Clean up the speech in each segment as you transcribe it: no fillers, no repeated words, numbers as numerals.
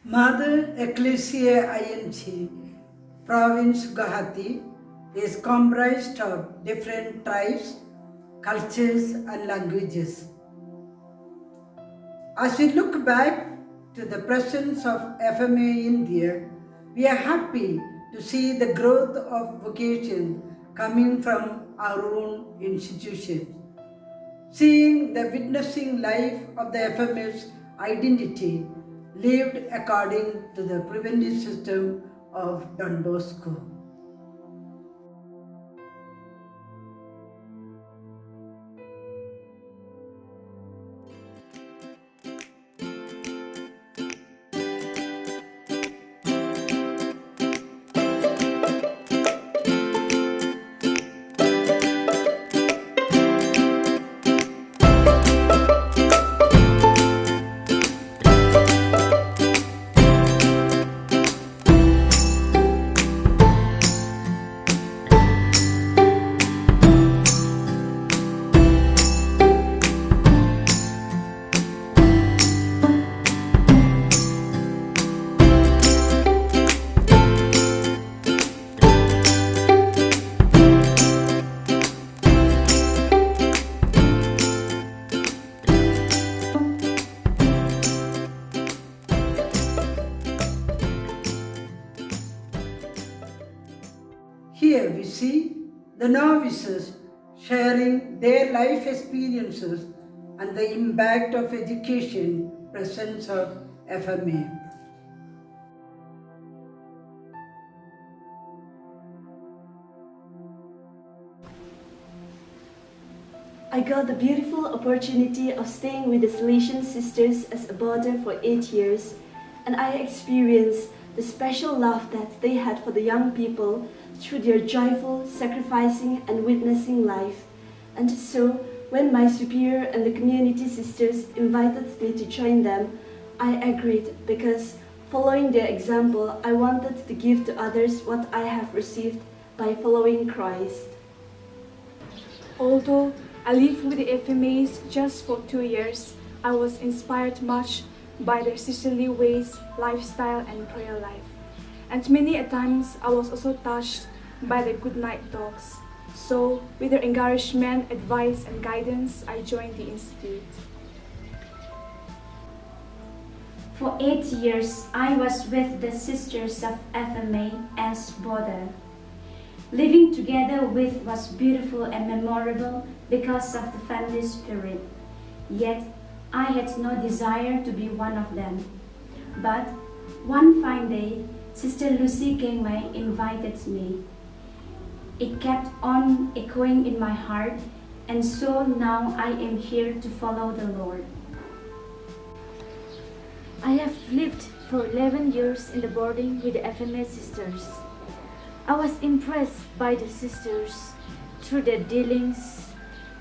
Mother Ecclesiae INC, Province Guwahati, is comprised of different tribes, cultures, and languages. As we look back to the presence of FMA India, we are happy to see the growth of vocation coming from our own institution. Seeing the witnessing life of the FMA's identity lived according to the preventive system of Don Bosco. Here we see the novices sharing their life experiences and the impact of education presence of FMA. I got the beautiful opportunity of staying with the Salesian sisters as a boarder for 8 years, and I experienced the special love that they had for the young people through their joyful, sacrificing, and witnessing life. And so, when my superior and the community sisters invited me to join them, I agreed because, following their example, I wanted to give to others what I have received by following Christ. Although I lived with the FMAs just for 2 years, I was inspired much by their sisterly ways, lifestyle, and prayer life. And many a times I was also touched by their good night talks. So, with their encouragement, advice, and guidance, I joined the Institute. For 8 years, I was with the Sisters of FMA as boarder. Living together with was beautiful and memorable because of the family spirit. Yet, I had no desire to be one of them. But one fine day, Sister Lucy Kengmai invited me. It kept on echoing in my heart, and so now I am here to follow the Lord. I have lived for 11 years in the boarding with the FMA sisters. I was impressed by the sisters through their dealings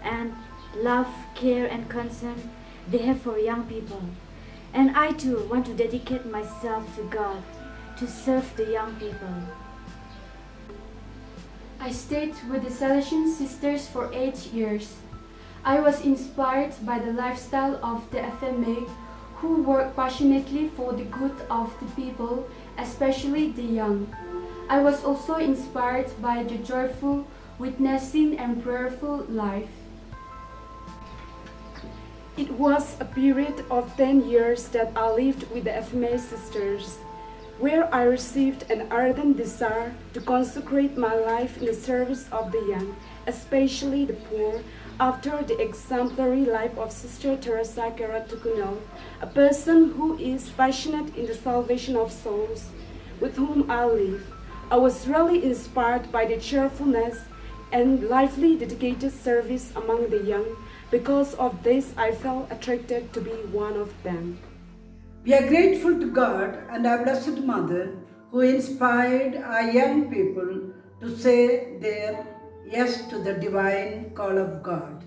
and love, care, and concern they have for young people. And I too want to dedicate myself to God to serve the young people. I stayed with the Salesian sisters for 8 years. I was inspired by the lifestyle of the FMA, who work passionately for the good of the people, especially the young. I was also inspired by the joyful, witnessing, and prayerful life. It was a period of 10 years that I lived with the FMA sisters, where I received an ardent desire to consecrate my life in the service of the young, especially the poor, after the exemplary life of Sister Teresa Keratukunal, a person who is passionate in the salvation of souls, with whom I live. I was really inspired by the cheerfulness and lively dedicated service among the young. Because of this, I felt attracted to be one of them. We are grateful to God and our Blessed Mother who inspired our young people to say their yes to the divine call of God.